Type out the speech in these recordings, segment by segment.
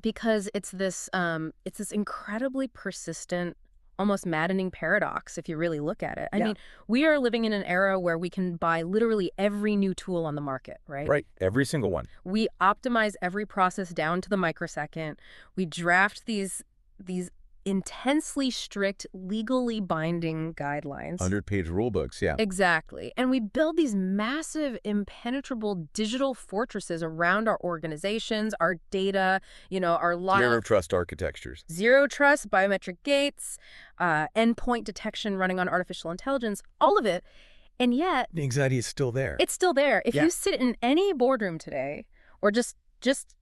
Because it's this incredibly persistent, almost maddening paradox if you really look at it. I Yeah. mean, we are living in an era where we can buy literally every new tool on the market, right? Right. Every single one. We optimize every process down to the microsecond. We draft these intensely strict, legally binding guidelines. 100-page rule books, yeah. Exactly. And we build these massive, impenetrable digital fortresses around our organizations, our data, our Zero trust architectures. Zero trust, biometric gates, endpoint detection running on artificial intelligence, all of it. And yet, The anxiety is still there. it's still there. If Yeah. you sit in any boardroom today or just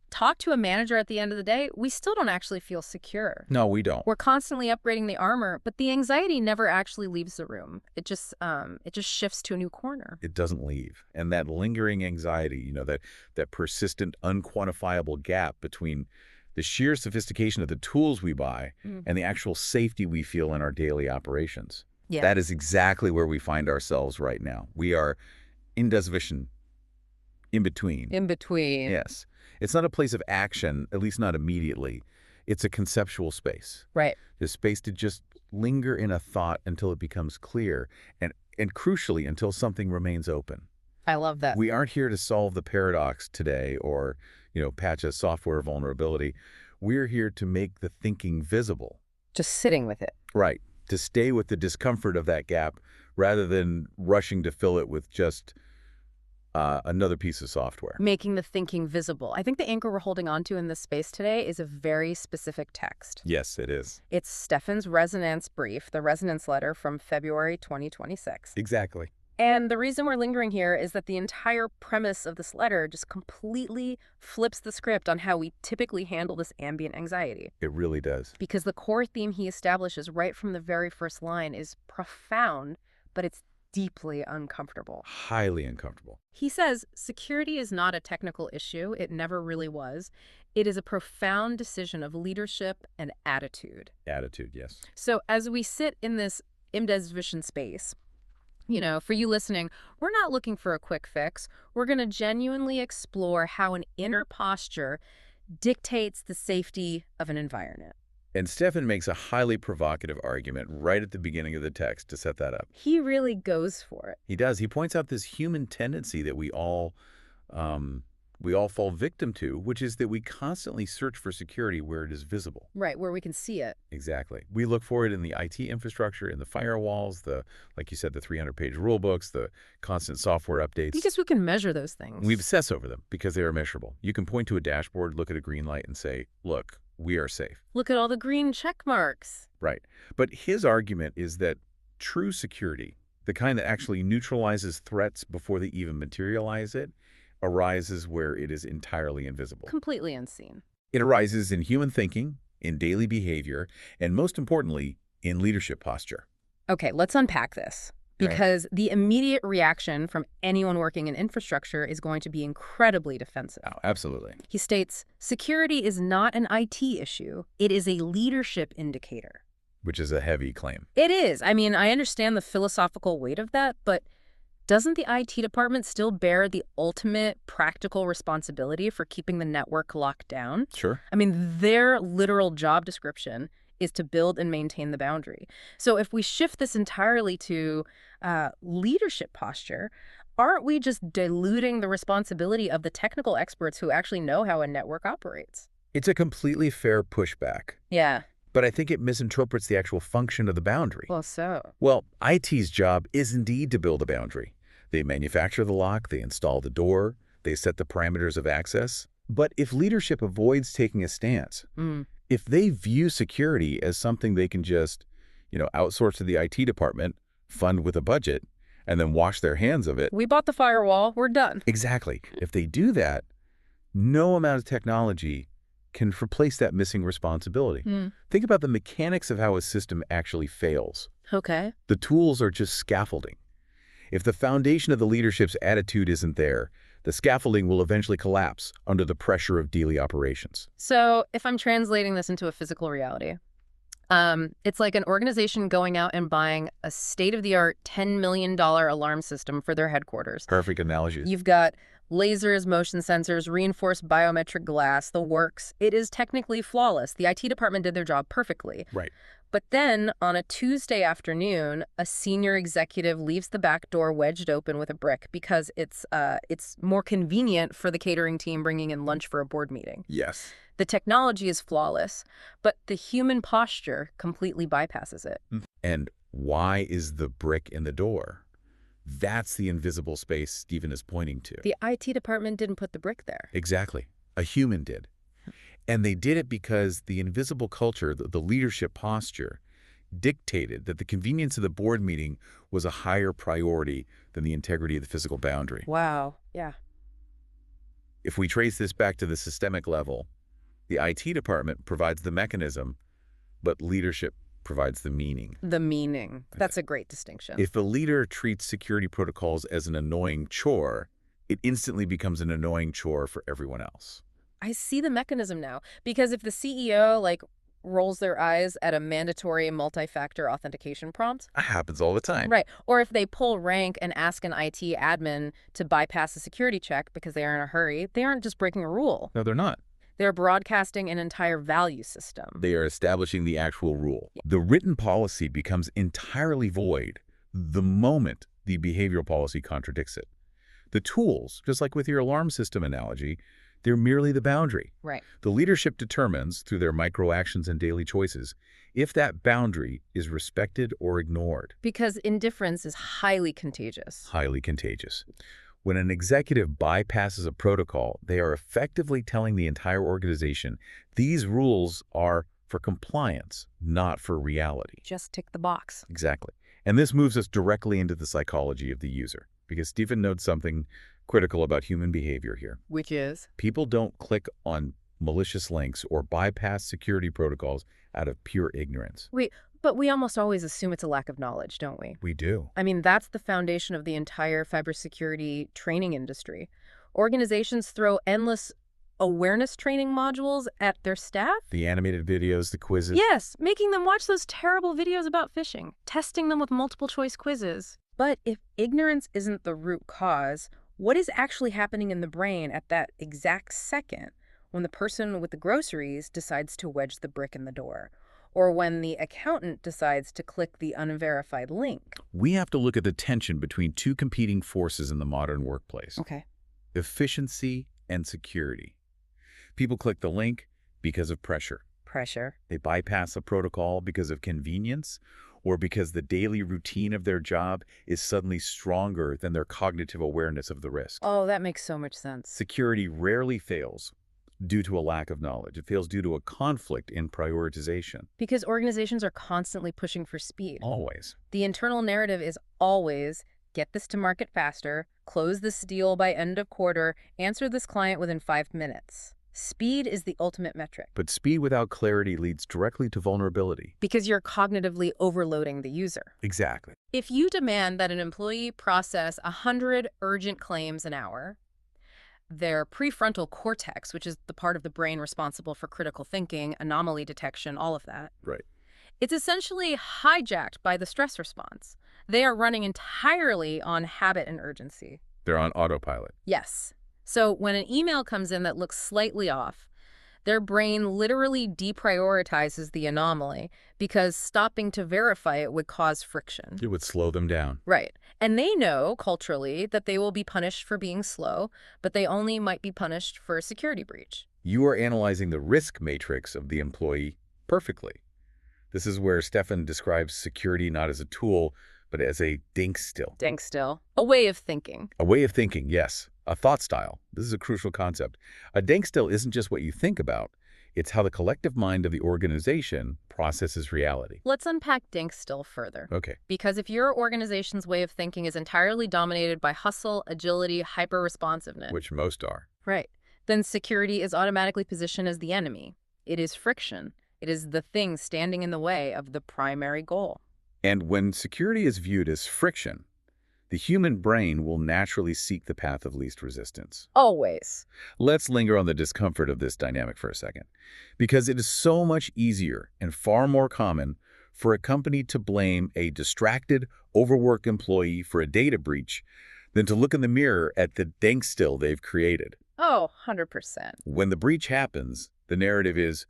talk to a manager at the end of the day, we still don't actually feel secure. No, we don't. We're constantly upgrading the armor, but the anxiety never actually leaves the room. It just shifts to a new corner. It doesn't leave. And that lingering anxiety, that persistent, unquantifiable gap between the sheer sophistication of the tools we buy and the actual safety we feel in our daily operations. Yeah. That is exactly where we find ourselves right now. We are in dazwischen, in between. In between. Yes. It's not a place of action, at least not immediately. It's a conceptual space. Right. The space to just linger in a thought until it becomes clear, and crucially, until something remains open. I love that. We aren't here to solve the paradox today or, patch a software vulnerability. We're here to make the thinking visible. Just sitting with it. Right. To stay with the discomfort of that gap rather than rushing to fill it with just another piece of software. Making the thinking visible. I think the anchor we're holding on to in this space today is a very specific text. Yes, it is. It's Stefan's Resonanzbrief, the resonance letter from February 2026. Exactly. And the reason we're lingering here is that the entire premise of this letter just completely flips the script on how we typically handle this ambient anxiety. It really does. Because the core theme he establishes right from the very first line is profound, but it's deeply uncomfortable. Highly uncomfortable. He says, security is not a technical issue. It never really was. It is a profound decision of leadership and attitude. Attitude, yes. So as we sit in this Im-Des-Vision space, for you listening, we're not looking for a quick fix. We're going to genuinely explore how an inner posture dictates the safety of an environment. And Stefan makes a highly provocative argument right at the beginning of the text to set that up. He really goes for it. He does. He points out this human tendency that we all fall victim to, which is that we constantly search for security where it is visible. Right, where we can see it. Exactly. We look for it in the IT infrastructure, in the firewalls, like you said, the 300-page rule books, the constant software updates. Because we can measure those things. We obsess over them because they are measurable. You can point to a dashboard, look at a green light, and say, look, we are safe. Look at all the green check marks. Right. But his argument is that true security, the kind that actually neutralizes threats before they even materialize arises where it is entirely invisible. Completely unseen. It arises in human thinking, in daily behavior, and most importantly, in leadership posture. Okay, let's unpack this. Because the immediate reaction from anyone working in infrastructure is going to be incredibly defensive. Oh, absolutely. He states, security is not an IT issue. It is a leadership indicator. Which is a heavy claim. It is. I mean, I understand the philosophical weight of that, but doesn't the IT department still bear the ultimate practical responsibility for keeping the network locked down? Sure. I mean, their literal job description is to build and maintain the boundary. So if we shift this entirely to leadership posture, aren't we just diluting the responsibility of the technical experts who actually know how a network operates? It's a completely fair pushback. Yeah. But I think it misinterprets the actual function of the boundary. Well, IT's job is indeed to build a boundary. They manufacture the lock, they install the door, they set the parameters of access. But if leadership avoids taking a stance, if they view security as something they can just, outsource to the IT department, fund with a budget, and then wash their hands of it. We bought the firewall, we're done. Exactly. If they do that, no amount of technology can replace that missing responsibility. Think about the mechanics of how a system actually fails. Okay. The tools are just scaffolding. If the foundation of the leadership's attitude isn't there, the scaffolding will eventually collapse under the pressure of daily operations. So if I'm translating this into a physical reality, it's like an organization going out and buying a state-of-the-art $10 million alarm system for their headquarters. Perfect analogy. You've got Lasers, motion sensors, reinforced biometric glass, the works. It is technically flawless. The IT department did their job perfectly. Right. But then, on a Tuesday afternoon, a senior executive leaves the back door wedged open with a brick because it's more convenient for the catering team bringing in lunch for a board meeting. Yes. The technology is flawless, but the human posture completely bypasses it. And why is the brick in the door? That's the invisible space Stephen is pointing to. The IT department didn't put the brick there. Exactly. A human did. And they did it because the invisible culture, the leadership posture, dictated that the convenience of the board meeting was a higher priority than the integrity of the physical boundary. Wow. Yeah. If we trace this back to the systemic level, the IT department provides the mechanism, but leadership provides the meaning. The meaning. That's a great distinction. If a leader treats security protocols as an annoying chore, it instantly becomes an annoying chore for everyone else. I see the mechanism now, because if the CEO, rolls their eyes at a mandatory multi-factor authentication prompt. That happens all the time. Right. Or if they pull rank and ask an IT admin to bypass a security check because they are in a hurry, they aren't just breaking a rule. No, they're not. They're broadcasting an entire value system. They are establishing the actual rule. The written policy becomes entirely void the moment the behavioral policy contradicts it. The tools, just like with your alarm system analogy, they're merely the boundary. Right. The leadership determines, through their micro-actions and daily choices, if that boundary is respected or ignored. Because indifference is highly contagious. Highly contagious. When an executive bypasses a protocol, they are effectively telling the entire organization, these rules are for compliance, not for reality. Just tick the box. Exactly. And this moves us directly into the psychology of the user, because Stephen notes something critical about human behavior here. Which is? People don't click on malicious links or bypass security protocols out of pure ignorance. Wait, but we almost always assume it's a lack of knowledge, don't we? We do. I mean, that's the foundation of the entire cybersecurity training industry. Organizations throw endless awareness training modules at their staff. The animated videos, the quizzes. Yes, making them watch those terrible videos about phishing, testing them with multiple choice quizzes. But if ignorance isn't the root cause, what is actually happening in the brain at that exact second when the person with the groceries decides to wedge the brick in the door? Or when the accountant decides to click the unverified link? We have to look at the tension between two competing forces in the modern workplace. Okay. Efficiency and security. People click the link because of pressure. Pressure. They bypass a protocol because of convenience, or because the daily routine of their job is suddenly stronger than their cognitive awareness of the risk. Oh, that makes so much sense. Security rarely fails due to a lack of knowledge. It fails due to a conflict in prioritization. Because organizations are constantly pushing for speed. Always. The internal narrative is always, get this to market faster, close this deal by end of quarter, answer this client within 5 minutes. Speed is the ultimate metric. But speed without clarity leads directly to vulnerability. Because you're cognitively overloading the user. Exactly. If you demand that an employee process 100 urgent claims an hour, their prefrontal cortex, which is the part of the brain responsible for critical thinking, anomaly detection, all of that, Right. it's essentially hijacked by the stress response. They are running entirely on habit and urgency. They're on autopilot. Yes. So when an email comes in that looks slightly off, their brain literally deprioritizes the anomaly because stopping to verify it would cause friction. It would slow them down. Right. And they know, culturally, that they will be punished for being slow, but they only might be punished for a security breach. You are analyzing the risk matrix of the employee perfectly. This is where Stefan describes security not as a tool, but as a dink still. Dink still. A way of thinking. A way of thinking, yes. A thought style. This is a crucial concept. A dink still isn't just what you think about. It's how the collective mind of the organization processes reality. Let's unpack dink still further. Okay. Because if your organization's way of thinking is entirely dominated by hustle, agility, hyper-responsiveness, Which most are. right, then security is automatically positioned as the enemy. It is friction. It is the thing standing in the way of the primary goal. And when security is viewed as friction, the human brain will naturally seek the path of least resistance. Always. Let's linger on the discomfort of this dynamic for a second, because it is so much easier and far more common for a company to blame a distracted, overworked employee for a data breach than to look in the mirror at the denkstill they've created. Oh, 100%. When the breach happens, the narrative is,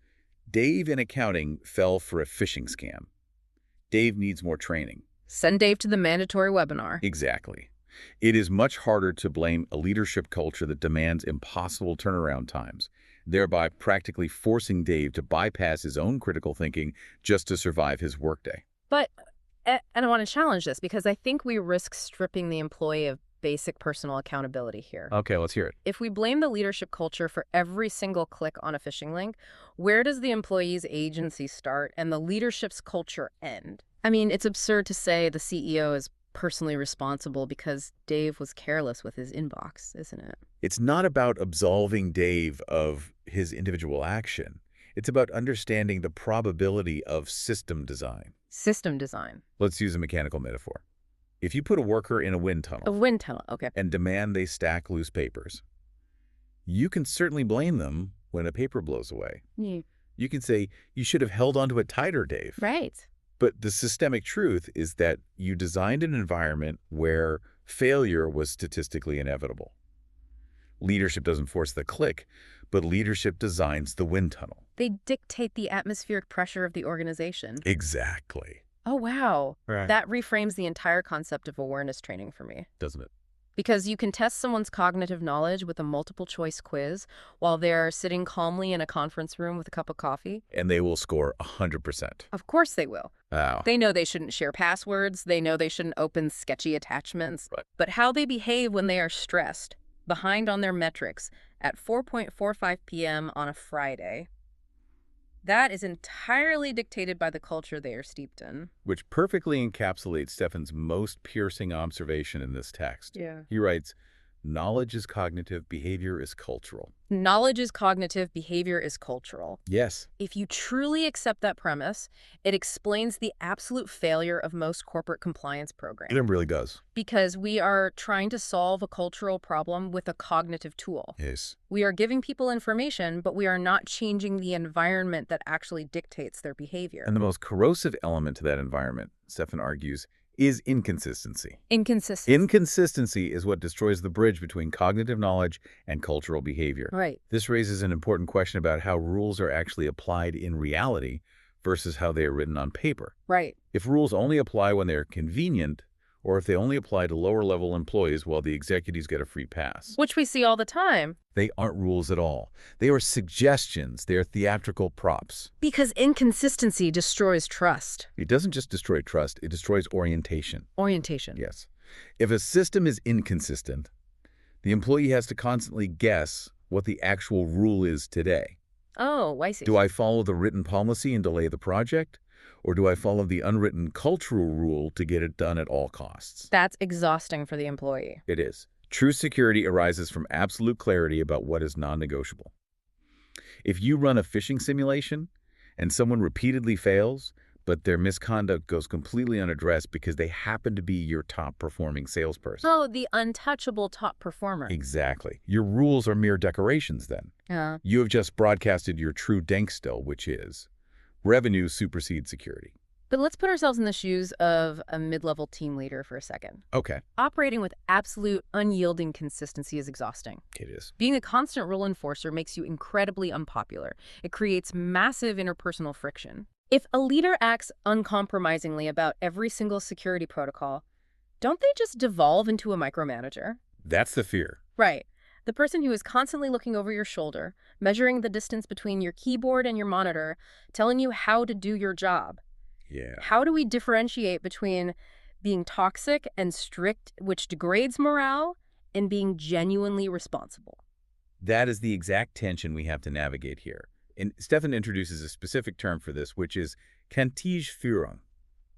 Dave in accounting fell for a phishing scam. Dave needs more training. Send Dave to the mandatory webinar. Exactly. It is much harder to blame a leadership culture that demands impossible turnaround times, thereby practically forcing Dave to bypass his own critical thinking just to survive his workday. But, and I want to challenge this because I think we risk stripping the employee of basic personal accountability here. Okay, let's hear it. If we blame the leadership culture for every single click on a phishing link, where does the employee's agency start and the leadership's culture end? I mean, it's absurd to say the CEO is personally responsible because Dave was careless with his inbox, isn't it? It's not about absolving Dave of his individual action. It's about understanding the probability of system design. System design. Let's use a mechanical metaphor. If you put a worker in a wind tunnel A wind tunnel, okay. and demand they stack loose papers, you can certainly blame them when a paper blows away. Yeah. You can say, you should have held onto it tighter, Dave. Right. But the systemic truth is that you designed an environment where failure was statistically inevitable. Leadership doesn't force the click, but leadership designs the wind tunnel. They dictate the atmospheric pressure of the organization. Exactly. Oh, wow. Right. That reframes the entire concept of awareness training for me. Doesn't it? Because you can test someone's cognitive knowledge with a multiple-choice quiz while they're sitting calmly in a conference room with a cup of coffee. And they will score 100%. Of course they will. Wow. They know they shouldn't share passwords. They know they shouldn't open sketchy attachments. Right. But how they behave when they are stressed, behind on their metrics, at 4:45 p.m. on a Friday, that is entirely dictated by the culture they are steeped in. Which perfectly encapsulates Stefan's most piercing observation in this text. Yeah. He writes, knowledge is cognitive, behavior is cultural. Knowledge is cognitive, behavior is cultural. Yes. If you truly accept that premise, it explains the absolute failure of most corporate compliance programs. It really does. Because we are trying to solve a cultural problem with a cognitive tool. Yes. We are giving people information, but we are not changing the environment that actually dictates their behavior. And the most corrosive element to that environment, Stefan argues, is inconsistency. Inconsistency. Inconsistency is what destroys the bridge between cognitive knowledge and cultural behavior. Right. This raises an important question about how rules are actually applied in reality versus how they are written on paper. Right. If rules only apply when they're convenient, or if they only apply to lower-level employees while the executives get a free pass. Which we see all the time. They aren't rules at all. They are suggestions. They are theatrical props. Because inconsistency destroys trust. It doesn't just destroy trust, it destroys orientation. Orientation. Yes. If a system is inconsistent, the employee has to constantly guess what the actual rule is today. Oh, I see. Do I follow the written policy and delay the project? Or do I follow the unwritten cultural rule to get it done at all costs? That's exhausting for the employee. It is. True security arises from absolute clarity about what is non-negotiable. If you run a phishing simulation and someone repeatedly fails, but their misconduct goes completely unaddressed because they happen to be your top-performing salesperson. Oh, the untouchable top performer. Exactly. Your rules are mere decorations then. Yeah. You have just broadcasted your true denkstill, which is revenue supersedes security. But let's put ourselves in the shoes of a mid-level team leader for a second. Okay. Operating with absolute, unyielding consistency is exhausting. It is. Being a constant rule enforcer makes you incredibly unpopular. It creates massive interpersonal friction. If a leader acts uncompromisingly about every single security protocol, don't they just devolve into a micromanager? That's the fear. Right. The person who is constantly looking over your shoulder, measuring the distance between your keyboard and your monitor, telling you how to do your job. Yeah. How do we differentiate between being toxic and strict, which degrades morale, and being genuinely responsible? That is the exact tension we have to navigate here. And Stefan introduces a specific term for this, which is Kantige Führung,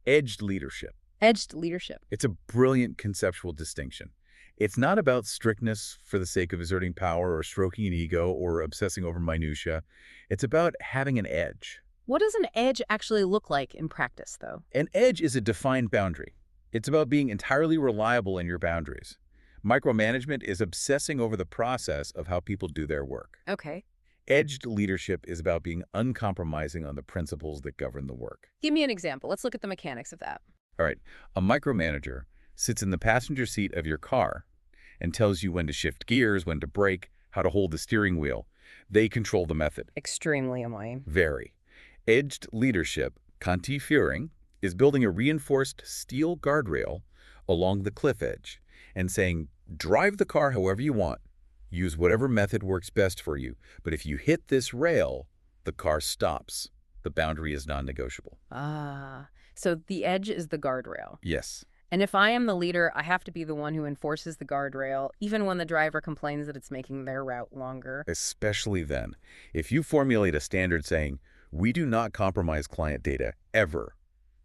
edged leadership. Edged leadership. It's a brilliant conceptual distinction. It's not about strictness for the sake of asserting power or stroking an ego or obsessing over minutia. It's about having an edge. What does an edge actually look like in practice, though? An edge is a defined boundary. It's about being entirely reliable in your boundaries. Micromanagement is obsessing over the process of how people do their work. Okay. Edged leadership is about being uncompromising on the principles that govern the work. Give me an example. Let's look at the mechanics of that. All right, a micromanager sits in the passenger seat of your car and tells you when to shift gears, when to brake, how to hold the steering wheel. They control the method. Extremely annoying. Very. Edged leadership, Kantige Führung, is building a reinforced steel guardrail along the cliff edge and saying, drive the car however you want. Use whatever method works best for you. But if you hit this rail, the car stops. The boundary is non-negotiable. Ah, so the edge is the guardrail. Yes. And if I am the leader, I have to be the one who enforces the guardrail, even when the driver complains that it's making their route longer. Especially then. If you formulate a standard saying, we do not compromise client data, ever,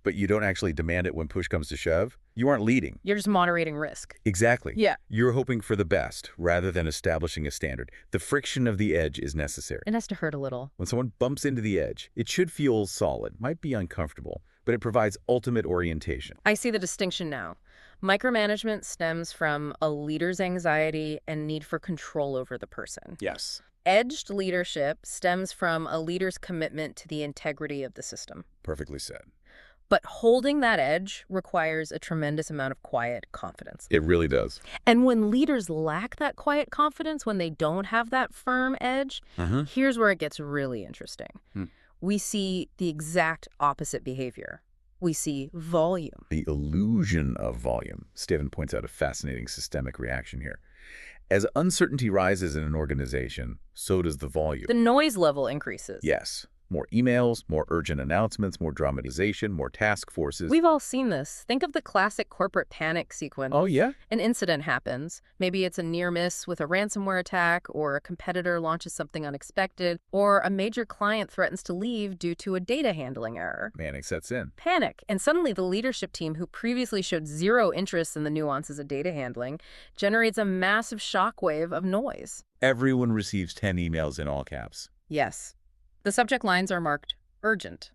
but you don't actually demand it when push comes to shove, you aren't leading. You're just moderating risk. Exactly. Yeah. You're hoping for the best rather than establishing a standard. The friction of the edge is necessary. It has to hurt a little. When someone bumps into the edge, it should feel solid, might be uncomfortable, but it provides ultimate orientation. I see the distinction now. Micromanagement stems from a leader's anxiety and need for control over the person. Yes. Edged leadership stems from a leader's commitment to the integrity of the system. Perfectly said. But holding that edge requires a tremendous amount of quiet confidence. It really does. And when leaders lack that quiet confidence, when they don't have that firm edge, here's where it gets really interesting. We see the exact opposite behavior. We see volume. The illusion of volume. Steven points out a fascinating systemic reaction here. As uncertainty rises in an organization, so does the volume. The noise level increases. Yes. More emails, more urgent announcements, more dramatization, more task forces. We've all seen this. Think of the classic corporate panic sequence. Oh, yeah? An incident happens. Maybe it's a near miss with a ransomware attack, or a competitor launches something unexpected, or a major client threatens to leave due to a data handling error. Panic sets in. Panic. And suddenly the leadership team, who previously showed zero interest in the nuances of data handling, generates a massive shockwave of noise. Everyone receives 10 emails in all caps. Yes. The subject lines are marked urgent.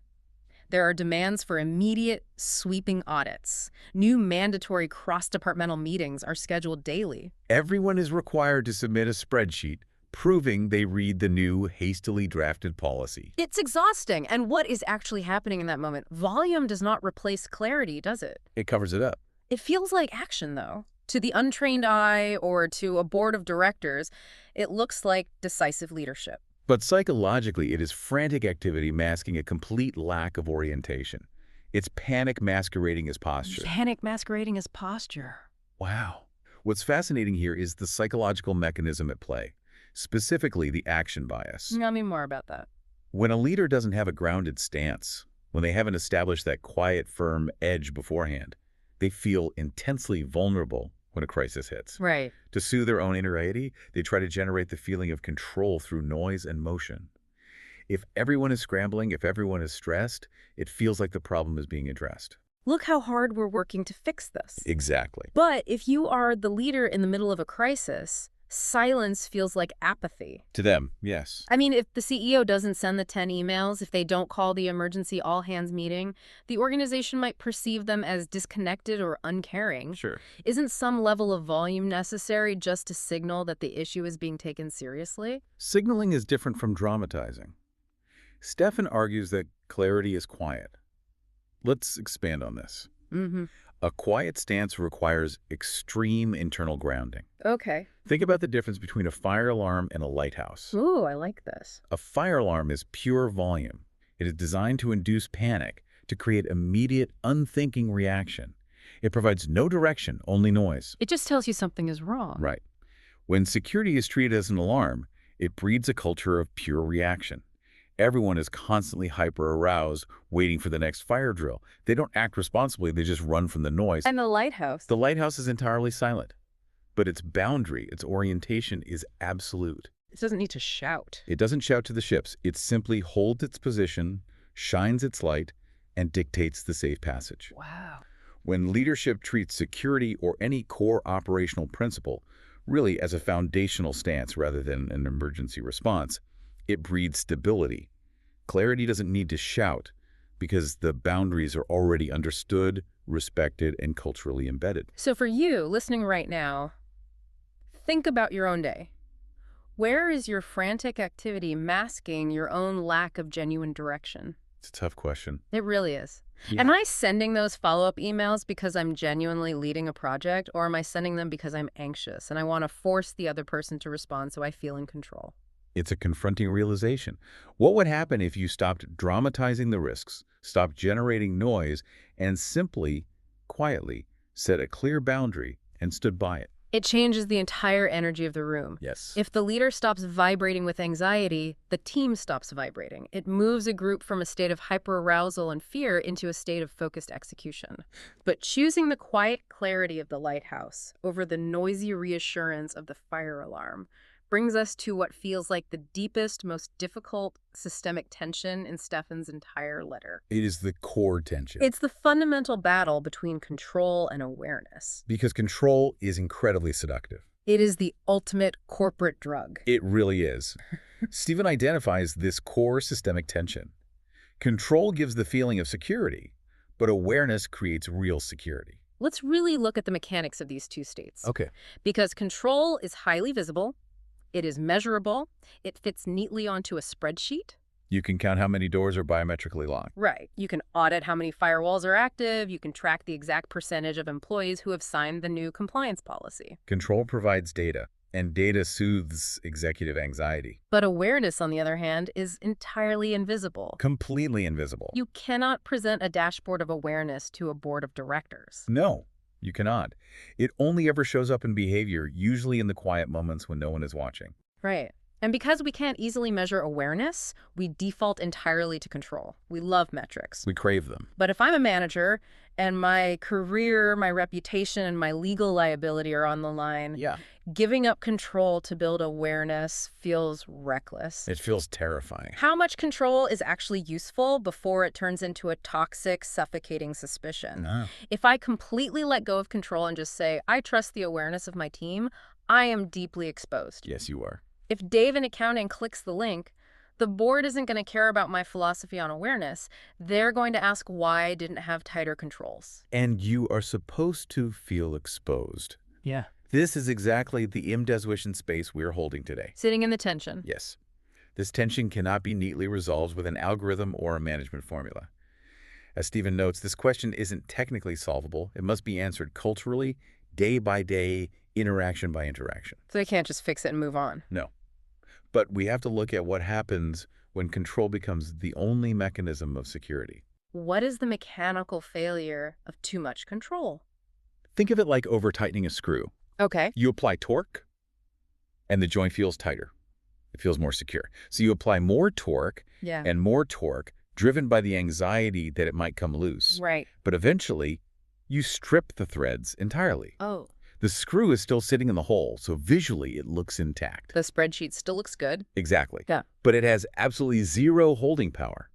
There are demands for immediate, sweeping audits. New mandatory cross-departmental meetings are scheduled daily. Everyone is required to submit a spreadsheet proving they read the new, hastily drafted policy. It's exhausting. And what is actually happening in that moment? Volume does not replace clarity, does it? It covers it up. It feels like action, though. To the untrained eye or to a board of directors, it looks like decisive leadership. But psychologically, it is frantic activity masking a complete lack of orientation. It's panic masquerading as posture. Panic masquerading as posture. Wow. What's fascinating here is the psychological mechanism at play, specifically the action bias. Tell me more about that. When a leader doesn't have a grounded stance, when they haven't established that quiet, firm edge beforehand, they feel intensely vulnerable when a crisis hits. Right. To soothe their own anxiety, they try to generate the feeling of control through noise and motion. If everyone is scrambling, if everyone is stressed, it feels like the problem is being addressed. Look how hard we're working to fix this. Exactly. But if you are the leader in the middle of a crisis, silence feels like apathy. To them, yes. I mean, if the CEO doesn't send the 10 emails, if they don't call the emergency all-hands meeting, the organization might perceive them as disconnected or uncaring. Sure. Isn't some level of volume necessary just to signal that the issue is being taken seriously? Signaling is different from dramatizing. Stefan argues that clarity is quiet. Let's expand on this. A quiet stance requires extreme internal grounding. Okay. Think about the difference between a fire alarm and a lighthouse. Ooh, I like this. A fire alarm is pure volume. It is designed to induce panic, to create immediate, unthinking reaction. It provides no direction, only noise. It just tells you something is wrong. Right. When security is treated as an alarm, it breeds a culture of pure reaction. Everyone is constantly hyper-aroused, waiting for the next fire drill. They don't act responsibly, they just run from the noise. And the lighthouse? The lighthouse is entirely silent. But its boundary, its orientation is absolute. It doesn't need to shout. It doesn't shout to the ships. It simply holds its position, shines its light, and dictates the safe passage. Wow. When leadership treats security or any core operational principle really as a foundational stance rather than an emergency response, it breeds stability. Clarity doesn't need to shout because the boundaries are already understood, respected, and culturally embedded. So for you, listening right now, think about your own day. Where is your frantic activity masking your own lack of genuine direction? It's a tough question. It really is. Yeah. Am I sending those follow-up emails because I'm genuinely leading a project, or am I sending them because I'm anxious and I want to force the other person to respond so I feel in control? It's a confronting realization. What would happen if you stopped dramatizing the risks, stopped generating noise, and simply, quietly, set a clear boundary and stood by it? It changes the entire energy of the room. Yes. If the leader stops vibrating with anxiety, the team stops vibrating. It moves a group from a state of hyperarousal and fear into a state of focused execution. But choosing the quiet clarity of the lighthouse over the noisy reassurance of the fire alarm brings us to what feels like the deepest, most difficult systemic tension in Stefan's entire letter. It is the core tension. It's the fundamental battle between control and awareness. Because control is incredibly seductive. It is the ultimate corporate drug. It really is. Stephen identifies this core systemic tension. Control gives the feeling of security, but awareness creates real security. Let's really look at the mechanics of these two states. Okay. Because control is highly visible, it is measurable, it fits neatly onto a spreadsheet. You can count how many doors are biometrically locked. Right. You can audit how many firewalls are active, you can track the exact percentage of employees who have signed the new compliance policy. Control provides data, and data soothes executive anxiety. But awareness, on the other hand, is entirely invisible. Completely invisible. You cannot present a dashboard of awareness to a board of directors. No, you cannot. It only ever shows up in behavior, usually in the quiet moments when no one is watching. Right. And because we can't easily measure awareness, we default entirely to control. We love metrics. We crave them. But if I'm a manager and my career, my reputation, and my legal liability are on the line, Yeah. giving up control to build awareness feels reckless. It feels terrifying. How much control is actually useful before it turns into a toxic, suffocating suspicion? No. If I completely let go of control and just say, I trust the awareness of my team, I am deeply exposed. Yes, you are. If Dave in accounting clicks the link, the board isn't going to care about my philosophy on awareness. They're going to ask why I didn't have tighter controls. And you are supposed to feel exposed. Yeah. This is exactly the imdeswischen space we're holding today. Sitting in the tension. Yes. This tension cannot be neatly resolved with an algorithm or a management formula. As Stephen notes, this question isn't technically solvable. It must be answered culturally, day by day, interaction by interaction. So they can't just fix it and move on. No. But we have to look at what happens when control becomes the only mechanism of security. What is the mechanical failure of too much control? Think of it like over-tightening a screw. Okay. You apply torque, and the joint feels tighter. It feels more secure. So you apply more torque Yeah. and more torque, driven by the anxiety that it might come loose. Right. But eventually, you strip the threads entirely. Oh. The screw is still sitting in the hole, so visually it looks intact. The spreadsheet still looks good. Exactly. Yeah. But it has absolutely zero holding power.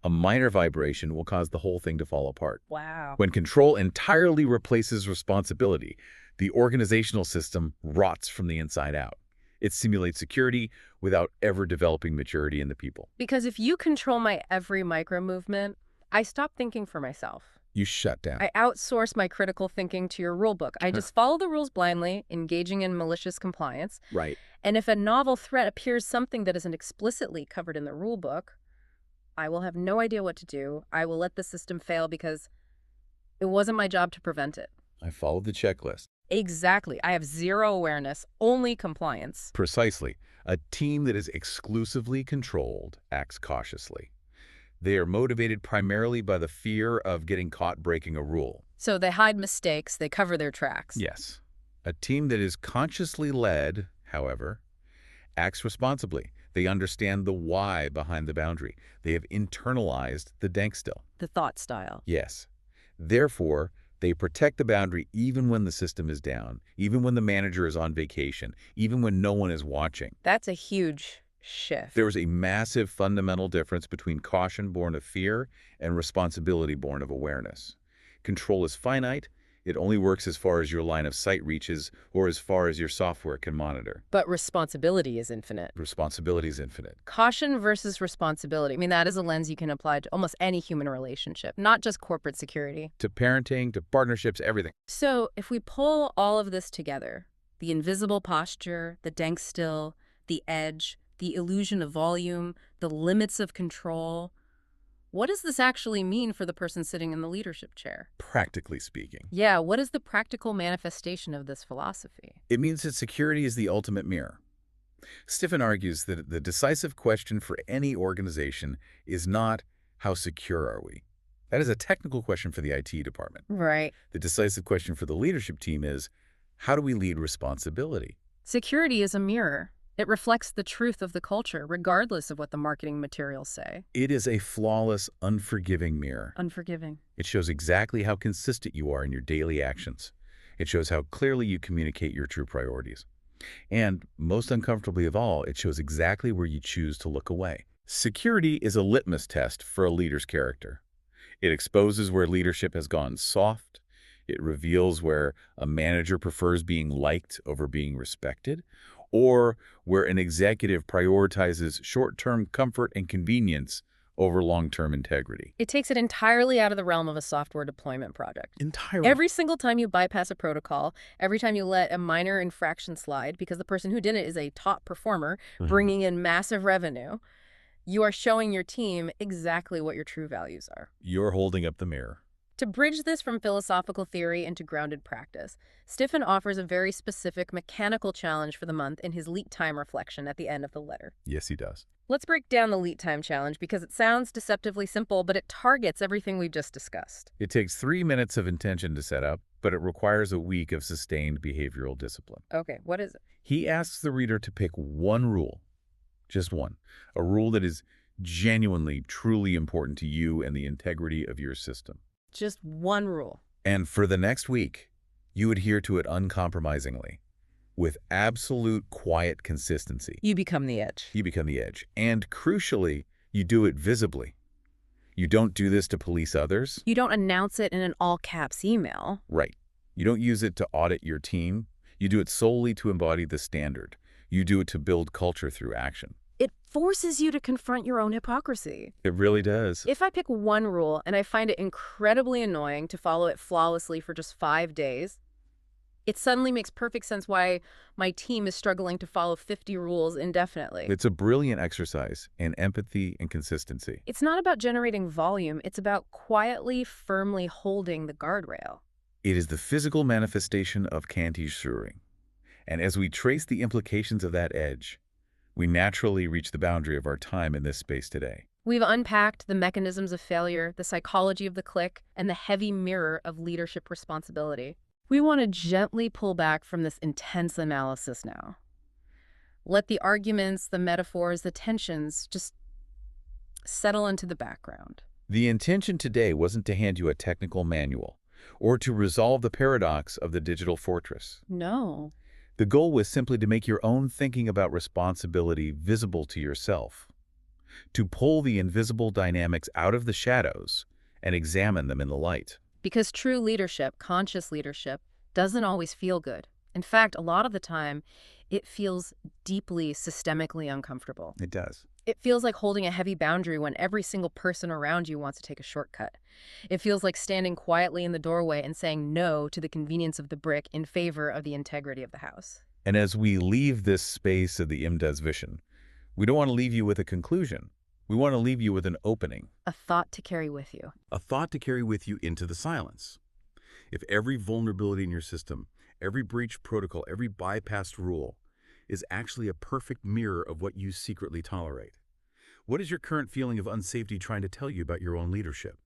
A minor vibration will cause the whole thing to fall apart. Wow. When control entirely replaces responsibility, the organizational system rots from the inside out. It simulates security without ever developing maturity in the people. Because if you control my every micro movement, I stop thinking for myself. You shut down. I outsource my critical thinking to your rule book. I just follow the rules blindly, engaging in malicious compliance. Right. And if a novel threat appears something that isn't explicitly covered in the rule book, I will have no idea what to do. I will let the system fail because it wasn't my job to prevent it. I followed the checklist. Exactly. I have zero awareness, only compliance. Precisely. A team that is exclusively controlled acts cautiously. They are motivated primarily by the fear of getting caught breaking a rule. So they hide mistakes, they cover their tracks. Yes. A team that is consciously led, however, acts responsibly. They understand the why behind the boundary. They have internalized the denkstill. The thought style. Yes. Therefore, they protect the boundary even when the system is down, even when the manager is on vacation, even when no one is watching. That's a huge shift. There is a massive fundamental difference between caution born of fear and responsibility born of awareness. Control is finite. It only works as far as your line of sight reaches or as far as your software can monitor. But responsibility is infinite. Responsibility is infinite. Caution versus responsibility. I mean, that is a lens you can apply to almost any human relationship, not just corporate security. To parenting, to partnerships, everything. So if we pull all of this together, the invisible posture, the denkstill, the edge, the illusion of volume, the limits of control, What does this actually mean for the person sitting in the leadership chair? Practically speaking, Yeah, what is the practical manifestation of this philosophy? it means that security is the ultimate mirror. Stiffen argues that the decisive question for any organization is not, how secure are we? That is a technical question for the IT department. Right. The decisive question for the leadership team is, how do we lead responsibility? Security is a mirror. It reflects the truth of the culture, regardless of what the marketing materials say. It is a flawless, unforgiving mirror. Unforgiving. It shows exactly how consistent you are in your daily actions. It shows how clearly you communicate your true priorities. And, most uncomfortably of all, it shows exactly where you choose to look away. Security is a litmus test for a leader's character. It exposes where leadership has gone soft. It reveals where a manager prefers being liked over being respected, or where an executive prioritizes short-term comfort and convenience over long-term integrity. It takes it entirely out of the realm of a software deployment project. Entirely. Every single time you bypass a protocol, every time you let a minor infraction slide because the person who did it is a top performer bringing in massive revenue, you are showing your team exactly what your true values are. You're holding up the mirror. To bridge this from philosophical theory into grounded practice, Stiffen offers a very specific mechanical challenge for the month in his lead time reflection at the end of the letter. Yes, he does. Let's break down the lead time challenge because it sounds deceptively simple, but it targets everything we just discussed. It takes 3 minutes of intention to set up, but it requires a week of sustained behavioral discipline. Okay, what is it? He asks the reader to pick one rule, just one, a rule that is genuinely, truly important to you and the integrity of your system. Just one rule. And for the next week, you adhere to it uncompromisingly, with absolute quiet consistency. You become the edge. You become the edge. And crucially, you do it visibly. You don't do this to police others. You don't announce it in an all-caps email. Right. You don't use it to audit your team. You do it solely to embody the standard. You do it to build culture through action. It forces you to confront your own hypocrisy. It really does. If I pick one rule and I find it incredibly annoying to follow it flawlessly for just 5 days, it suddenly makes perfect sense why my team is struggling to follow 50 rules indefinitely. It's a brilliant exercise in empathy and consistency. It's not about generating volume. It's about quietly, firmly holding the guardrail. It is the physical manifestation of Kantige Führung. And as we trace the implications of that edge, we naturally reach the boundary of our time in this space today. We've unpacked the mechanisms of failure, the psychology of the click, and the heavy mirror of leadership responsibility. We want to gently pull back from this intense analysis now. Let the arguments, the metaphors, the tensions just settle into the background. The intention today wasn't to hand you a technical manual or to resolve the paradox of the digital fortress. No. The goal was simply to make your own thinking about responsibility visible to yourself, to pull the invisible dynamics out of the shadows and examine them in the light. Because true leadership, conscious leadership, doesn't always feel good. In fact, a lot of the time, it feels deeply systemically uncomfortable. It does. It feels like holding a heavy boundary when every single person around you wants to take a shortcut. It feels like standing quietly in the doorway and saying no to the convenience of the brick in favor of the integrity of the house. And as we leave this space of the Imda's vision, we don't want to leave you with a conclusion. We want to leave you with an opening. A thought to carry with you. A thought to carry with you into the silence. If every vulnerability in your system, every breached protocol, every bypassed rule is actually a perfect mirror of what you secretly tolerate, what is your current feeling of unsafety trying to tell you about your own leadership?